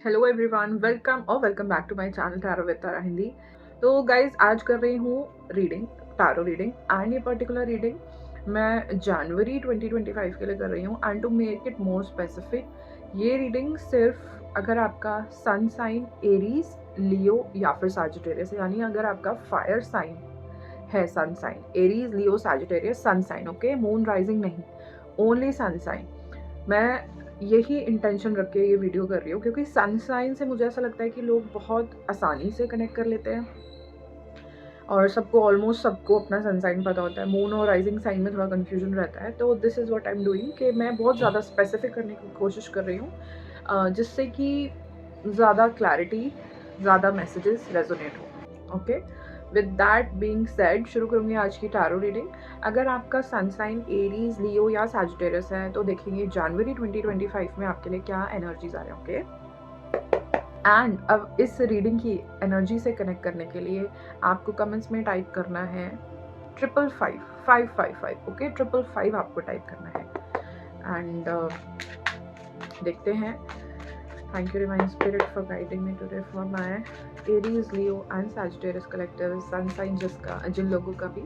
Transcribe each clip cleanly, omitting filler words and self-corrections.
Hello everyone, welcome back to my channel tarot with Tara Hindi. तो guys आज कर रही हूँ रीडिंग, टैरो रीडिंग। एंड ये पर्टिकुलर रीडिंग मैं जनवरी 2025 के लिए कर रही हूँ। And to make it more specific, ये रीडिंग सिर्फ अगर आपका सन साइन एरीज, लियो या फिर सैजिटेरियस, यानी अगर आपका फायर साइन है, sun sign Aries, Leo, Sagittarius sun sign, okay, moon rising नहीं, ओनली सन साइन। मैं यही इंटेंशन रख के ये वीडियो कर रही हूँ क्योंकि सन साइन से मुझे ऐसा लगता है कि लोग बहुत आसानी से कनेक्ट कर लेते हैं और ऑलमोस्ट सबको अपना सन साइन पता होता है। मून और राइजिंग साइन में थोड़ा कन्फ्यूजन रहता है। तो this is what I am doing कि मैं बहुत ज़्यादा स्पेसिफिक करने की कोशिश कर रही हूँ जिससे कि ज़्यादा क्लैरिटी, ज़्यादा मैसेजेस रेजोनेट हो। Okay, with that being said शुरू करूँगी आज की टैरो रीडिंग। अगर आपका सन साइन एरीज, लियो या सैजिटेरियस है तो देखेंगे जनवरी 2025 में आपके लिए क्या एनर्जीज आ रहे हैं। ओके, एंड अब इस रीडिंग की एनर्जी से कनेक्ट करने के लिए आपको कमेंट्स में टाइप करना है 555 ओके, 555 आपको टाइप करना है। एंड देखते हैं। Thank you Divine Spirit for guiding me today for my Aries, Leo and Sagittarius collective sun sign, जिन लोगों का भी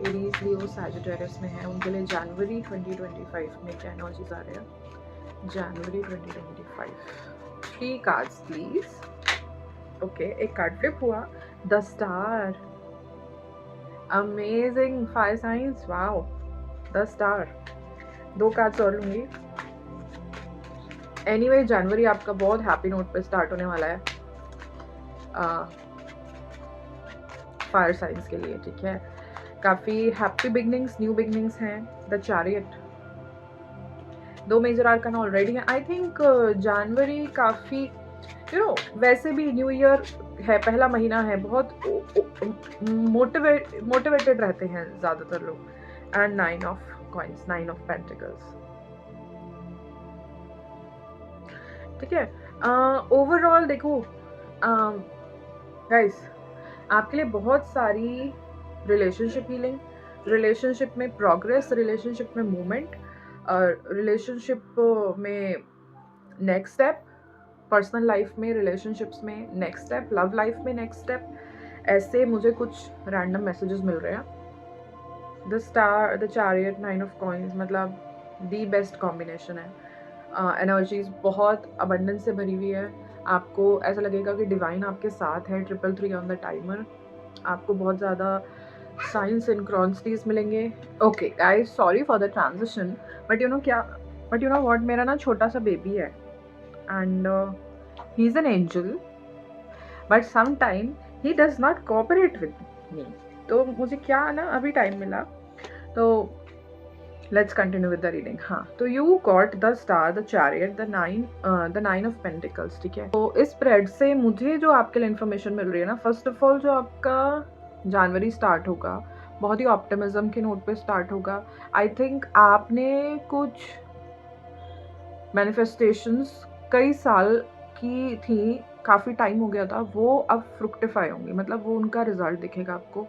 Aries, Leo, Sagittarius में है उनके लिए जनवरी 2025 में क्या एनर्जीज आ रहे हैं। जनवरी 2025 3 कार्ड्स प्लीज। ओके, एक कार्ड फ्लिप हुआ, the star, amazing, fire science, wow, the star. 2 cards और लूंगी। एनीवे, जनवरी आपका बहुत हैप्पी नोट पे स्टार्ट होने वाला है फायर साइंस के लिए, ठीक है। काफ़ी हैप्पी बिगनिंग्स, न्यू बिगनिंग्स हैं। The chariot, 2 major arcana already हैं। आई थिंक जनवरी काफ़ी वैसे भी न्यू ईयर है, पहला महीना है, बहुत मोटिवेटेड रहते हैं ज़्यादातर लोग। And 9 of coins, 9 of pentacles, ठीक है। ओवरऑल देखो गाइस, आपके लिए बहुत सारी रिलेशनशिप हीलिंग, रिलेशनशिप में प्रोग्रेस, रिलेशनशिप में मूवमेंट, रिलेशनशिप में नेक्स्ट स्टेप, पर्सनल लाइफ में, रिलेशनशिप्स में नेक्स्ट स्टेप, लव लाइफ में नेक्स्ट स्टेप, ऐसे मुझे कुछ रैंडम मैसेजेस मिल रहे हैं। The star, the chariot, 9 of coins, मतलब दी बेस्ट कॉम्बिनेशन है। एनर्जीज बहुत अबंडेंस से भरी हुई है। आपको ऐसा लगेगा कि डिवाइन आपके साथ है। 333 ऑन द टाइमर, आपको बहुत ज़्यादा साइन सिंक्रोनिसिटीज मिलेंगे। Okay guys, sorry for the transition, but you know what, मेरा ना छोटा सा बेबी है and he is an angel, but some time he does not cooperate with me. तो मुझे क्या ना अभी टाइम मिला, तो let's continue with the reading. हाँ, तो you got the star, the chariot, the 9 of pentacles, ठीक है। तो इस स्प्रेड से मुझे जो आपके लिए इन्फॉर्मेशन मिल रही है ना, फर्स्ट ऑफ ऑल जो आपका जनवरी स्टार्ट होगा बहुत ही ऑप्टिमिज्म के नोट पे स्टार्ट होगा। आई थिंक आपने कुछ मैनिफेस्टेशंस कई साल की थी, काफ़ी टाइम हो गया था, वो अब फ्रुक्टिफाई होंगी, मतलब वो उनका रिजल्ट दिखेगा आपको।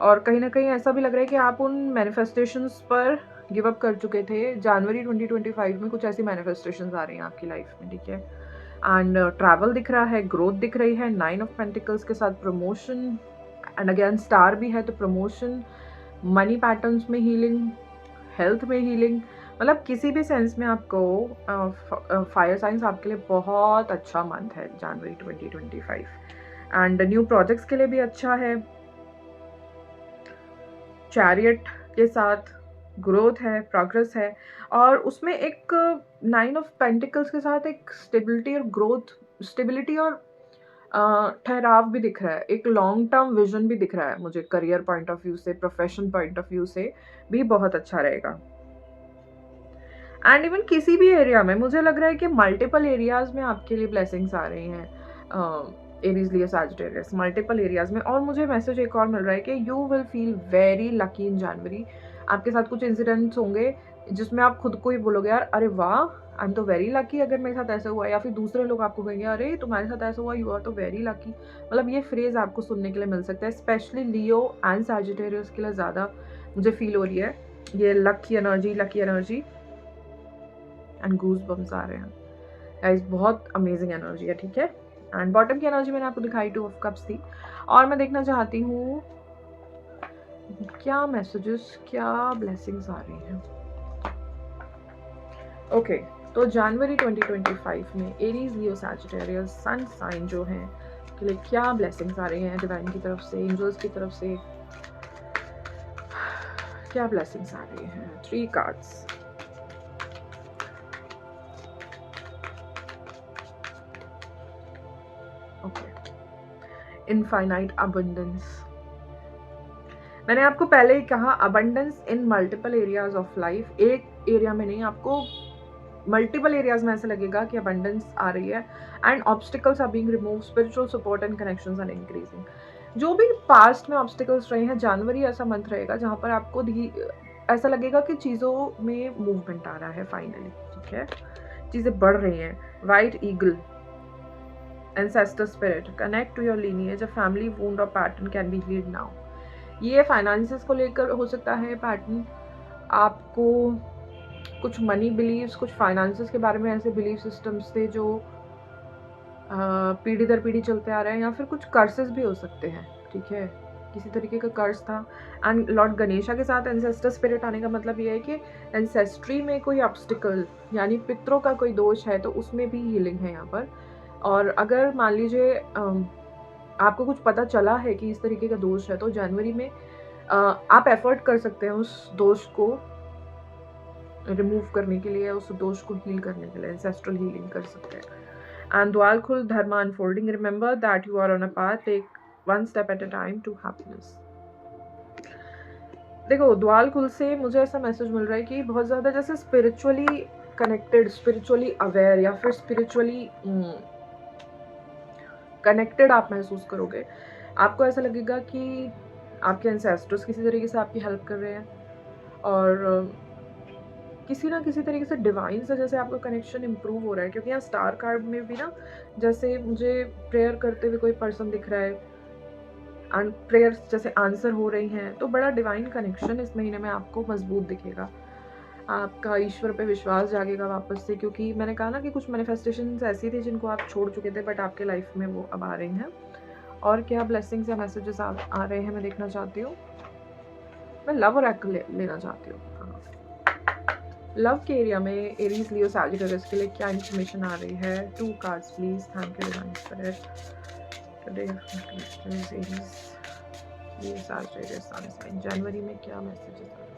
और कहीं ना कहीं ऐसा भी लग रहा है कि आप उन मैनिफेस्टेशंस पर गिव अप कर चुके थे। जनवरी 2025 में कुछ ऐसी मैनिफेस्टेशंस आ रही हैं आपकी लाइफ में, ठीक है। एंड ट्रैवल दिख रहा है, ग्रोथ दिख रही है, 9 ऑफ पेंटिकल्स के साथ प्रमोशन, एंड अगेन स्टार भी है, तो प्रमोशन, मनी पैटर्न्स में हीलिंग, हेल्थ में हीलिंग, मतलब किसी भी सेंस में आपको फायर साइंस आपके लिए बहुत अच्छा मंथ है जनवरी 2025। एंड न्यू प्रोजेक्ट्स के लिए भी अच्छा है। चैरियट के साथ ग्रोथ है, प्रोग्रेस है, और उसमें एक 9 ऑफ पेंटिकल्स के साथ एक स्टेबिलिटी और ग्रोथ, स्टेबिलिटी और ठहराव भी दिख रहा है। एक लॉन्ग टर्म विजन भी दिख रहा है मुझे, करियर पॉइंट ऑफ व्यू से, प्रोफेशन पॉइंट ऑफ व्यू से भी बहुत अच्छा रहेगा। एंड इवन किसी भी एरिया में मुझे लग रहा है कि मल्टीपल एरियाज में आपके लिए ब्लेसिंग्स आ रही हैं, Aries, Leo, Sagittarius, multiple areas में। और मुझे मैसेज एक और मिल रहा है कि you will feel very lucky in January. आपके साथ कुछ इंसिडेंट्स होंगे जिसमें आप खुद को ही बोलोगे, यार अरे वाह, आई एम तो वेरी लकी अगर मेरे साथ ऐसा हुआ, या फिर दूसरे लोग आपको कहेंगे अरे तुम्हारे साथ ऐसा हुआ, यू आर तो वेरी लकी। मतलब ये फ्रेज आपको सुनने के लिए मिल सकता है, स्पेशली लियो एंड सैजिटेरियस के लिए ज़्यादा मुझे फील हो रही है ये lucky energy and goose bumps आ रहे हैं। गाइस बहुत अमेजिंग एनर्जी है, ठीक है। एंड बॉटम की एनर्जी मैंने आपको दिखाई 2 ऑफ कप्स थी, और मैं देखना चाहती हूँ क्या मैसेजेस, क्या ब्लेसिंग्स आ रही हैं। ओके, तो जनवरी 2025 में Aries, Leo, Sagittarius sun sign जो हैं के लिए क्या ब्लेसिंग्स आ रही हैं डिवाइन की तरफ से, एंजल्स की तरफ से, क्या ब्लेसिंग्स आ रही हैं। 3 कार्ड्स। Okay, infinite abundance. मैंने आपको पहले ही कहा abundance in multiple areas of life, एक एरिया में नहीं, आपको मल्टीपल एरियाज में ऐसा लगेगा कि अबंडेंस आ रही है। And obstacles are being remove, spiritual support and connections are increasing. जो भी पास्ट में ऑब्स्टिकल्स रहे हैं, जनवरी ऐसा मंथ रहेगा जहाँ पर आपको ऐसा लगेगा कि चीज़ों में मूवमेंट आ रहा है फाइनली, ठीक है, चीज़ें बढ़ रही हैं। White eagle, ancestor spirit, connect to your lineage, a family wound और pattern can be healed now. ये फाइनेंसेस को लेकर हो सकता है पैटर्न, आपको कुछ मनी बिलीव्स, कुछ फाइनेंसेस के बारे में ऐसे बिलीव सिस्टम्स थे जो पीढ़ी दर पीढ़ी चलते आ रहे हैं, या फिर कुछ कर्सेस भी हो सकते हैं, ठीक है, किसी तरीके का कर्ज था। एंड लॉर्ड गणेशा के साथ एंसेस्टर स्पिरिट आने का मतलब ये है कि एंसेस्ट्री में कोई ऑब्स्टिकल यानी पितरों का कोई दोष है तो उसमें भी हीलिंग है यहाँ पर। और अगर मान लीजिए आपको कुछ पता चला है कि इस तरीके का दोष है, तो जनवरी में आप एफर्ट कर सकते हैं उस दोष को रिमूव करने के लिए, उस दोष को हील करने के लिए एंसेस्ट्रल हीलिंग कर सकते हैं। एंड द्वाल खुल dharma unfolding, remember that you are on a path, take one step at a time to happiness. देखो, द्वाल खुल से मुझे ऐसा मैसेज मिल रहा है कि बहुत ज़्यादा जैसे स्पिरिचुअली कनेक्टेड, स्पिरिचुअली अवेयर या फिर स्पिरिचुअली कनेक्टेड आप महसूस करोगे। आपको ऐसा लगेगा कि आपके एंसेस्टर्स किसी तरीके से आपकी हेल्प कर रहे हैं, और किसी ना किसी तरीके से डिवाइन से जैसे आपका कनेक्शन इम्प्रूव हो रहा है, क्योंकि यहाँ स्टार कार्ड में भी ना जैसे मुझे प्रेयर करते हुए कोई पर्सन दिख रहा है एंड प्रेयर्स जैसे आंसर हो रही हैं, तो बड़ा डिवाइन कनेक्शन इस महीने में आपको मजबूत दिखेगा। आपका ईश्वर पे विश्वास जागेगा वापस से, क्योंकि मैंने कहा ना कि कुछ मैनिफेस्टेशंस ऐसी थी जिनको आप छोड़ चुके थे, बट आपके लाइफ में वो अब आ रही हैं। और क्या ब्लेसिंग्स या मैसेजेस आ रहे हैं मैं देखना चाहती हूँ। मैं लव ऑरेकल लेना चाहती हूँ। लव के एरिया में एरीज, लियो, सैजिटेरियस के लिए क्या इन्फॉर्मेशन आ रही है। 2 cards please. Thank you divine spirit. Today Aries, Leo, Sagittarius sun sign, जनवरी में क्या मैसेजेस आ रहे हैं।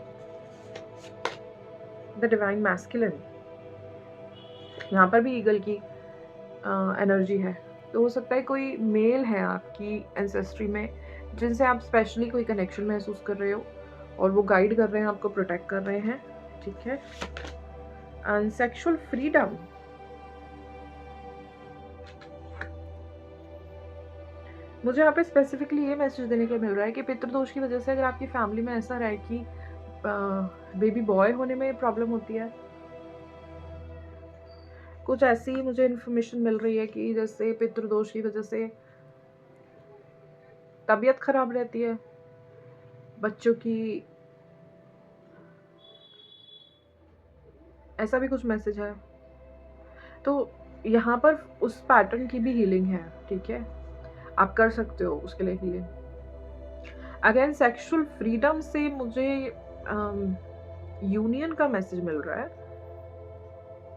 द डिवाइन मैस्कुलिन, यहाँ पर भी ईगल की एनर्जी है, तो हो सकता है कोई मेल है आपकी एंसेस्ट्री में जिनसे आप स्पेशली कोई कनेक्शन महसूस कर रहे हो, और वो गाइड कर रहे हैं, आपको प्रोटेक्ट कर रहे हैं, ठीक है। एंड सेक्सुअल फ्रीडम, मुझे यहाँ पे स्पेसिफिकली ये मैसेज देने को मिल रहा है कि पितृदोष की वजह से अगर आपकी फैमिली में ऐसा रहे कि बेबी बॉय होने में प्रॉब्लम होती है, कुछ ऐसी मुझे इन्फॉर्मेशन मिल रही है कि जैसे पितृदोष की वजह से तबीयत खराब रहती है बच्चों की, ऐसा भी कुछ मैसेज है। तो यहाँ पर उस पैटर्न की भी हीलिंग है, ठीक है, आप कर सकते हो उसके लिए हीलिंग। अगेन सेक्सुअल फ्रीडम से मुझे यूनियन का मैसेज मिल रहा है।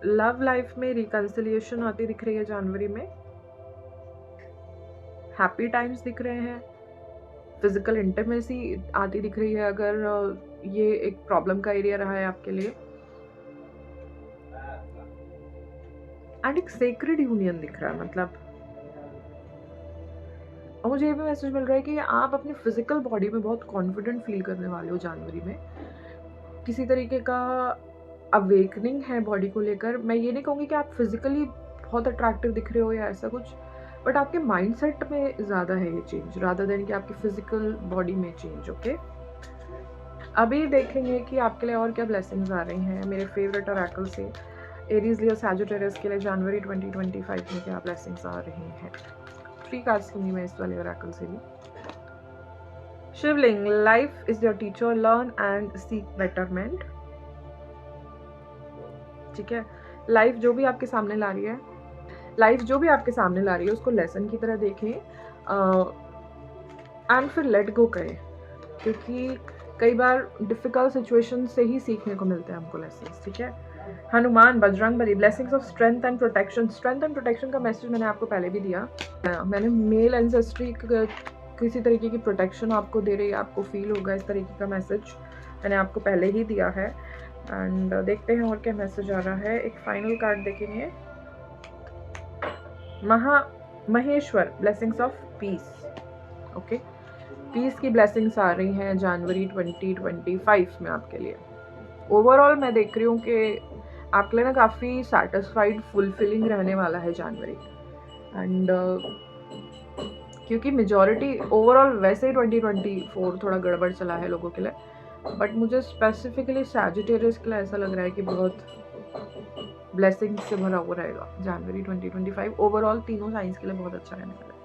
लव लाइफ में रिकंसिलिएशन आती दिख रही है जनवरी में, हैप्पी टाइम्स दिख रहे हैं, फिजिकल इंटीमेसी आती दिख रही है अगर ये एक प्रॉब्लम का एरिया रहा है आपके लिए। एंड एक सेक्रेड यूनियन दिख रहा है, मतलब, और मुझे ये भी मैसेज मिल रहा है कि आप अपनी फिजिकल बॉडी में बहुत कॉन्फिडेंट फील करने वाले हो जनवरी में। किसी तरीके का अवेकनिंग है बॉडी को लेकर। मैं ये नहीं कहूँगी कि आप फिजिकली बहुत अट्रैक्टिव दिख रहे हो या ऐसा कुछ, बट आपके माइंडसेट में ज़्यादा है ये चेंज रादर देन कि आपकी फिजिकल बॉडी में चेंज। ओके, अभी देखेंगे कि आपके लिए और क्या ब्लेसिंग्स आ रही हैं मेरे फेवरेट ऑरेकल से। एरीज, लियो, सैजिटेरियस के लिए जनवरी 2025 में क्या ब्लेसिंग्स आ रही हैं। 3 कार्ड्स लूँगी मैं इस वाले ऑरेकल से भी। Shivling, life is your teacher, learn and seek betterment, ठीक है। लाइफ जो भी आपके सामने ला रही है लाइफ जो भी आपके सामने ला रही है उसको लेसन की तरह देखें एंड फिर लेट गो करें, क्योंकि कई बार डिफ़िकल्ट सिचुएशन से ही सीखने को मिलते हैं हमको लेसन्स, ठीक है। Hanuman, Bajrangbali, blessings of strength and protection. Strength and protection का मैसेज मैंने आपको पहले भी दिया। मैंने मेल एंसेस्ट्री किसी तरीके की प्रोटेक्शन आपको दे रही है, आपको फील होगा इस तरीके का मैसेज मैंने आपको पहले ही दिया है। एंड देखते हैं और क्या मैसेज आ रहा है। एक फाइनल कार्ड देखेंगे, Maheshwar, blessings of peace. Okay, peace की ब्लेसिंग्स आ रही हैं जनवरी 2025 में आपके लिए। ओवरऑल मैं देख रही हूँ कि आपके लिए ना काफ़ी सेटिस्फाइड, फुलफिलिंग रहने वाला है जनवरी। एंड क्योंकि मेजॉरिटी ओवरऑल वैसे ही 2024 थोड़ा गड़बड़ चला है लोगों के लिए, बट मुझे स्पेसिफिकली सैजिटेरियस के लिए ऐसा लग रहा है कि बहुत ब्लेसिंग्स से भरा हुआ रहेगा जनवरी 2025। ओवरऑल तीनों साइंस के लिए बहुत अच्छा रहने वाला है।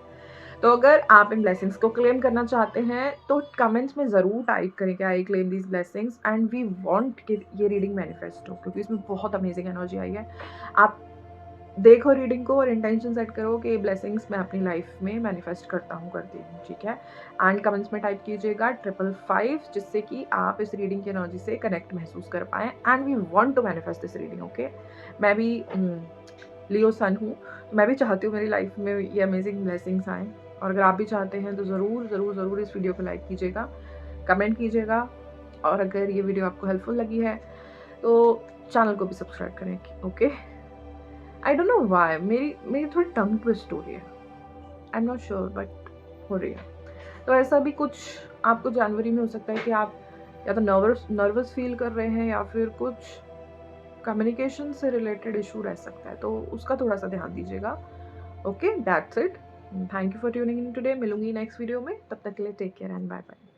तो अगर आप इन ब्लेसिंग्स को क्लेम करना चाहते हैं तो कमेंट्स में ज़रूर टाइप करें कि I claim these blessings and we want कि ये रीडिंग मैनिफेस्ट हो, क्योंकि इसमें बहुत अमेजिंग एनर्जी आई है। आप देखो रीडिंग को और इंटेंशन सेट करो कि ब्लेसिंग्स मैं अपनी लाइफ में मैनिफेस्ट करता हूँ, करती हूँ, ठीक है। एंड कमेंट्स में टाइप कीजिएगा 555, जिससे कि आप इस रीडिंग की एनर्जी से कनेक्ट महसूस कर पाएँ and we want to manifest this reading. Okay, मैं भी लियो सन हूँ, मैं भी चाहती हूँ मेरी लाइफ में ये अमेजिंग ब्लेसिंग्स आएँ, और अगर आप भी चाहते हैं तो ज़रूर ज़रूर ज़रूर इस वीडियो को लाइक कीजिएगा, कमेंट कीजिएगा, और अगर ये वीडियो आपको हेल्पफुल लगी है तो चैनल को भी सब्सक्राइब करें। Okay, I don't know why मेरी थोड़ी टंग ट्विस्ट हो रही है, I am not sure but हो रही है। तो ऐसा भी कुछ आपको जनवरी में हो सकता है कि आप या तो नर्वस फील कर रहे हैं या फिर कुछ कम्युनिकेशन से रिलेटेड इशू रह सकता है, तो उसका थोड़ा सा ध्यान दीजिएगा। Okay, that's it. Thank you for tuning in today. मिलूंगी नेक्स्ट वीडियो में, तब तक के लिए take care and bye bye.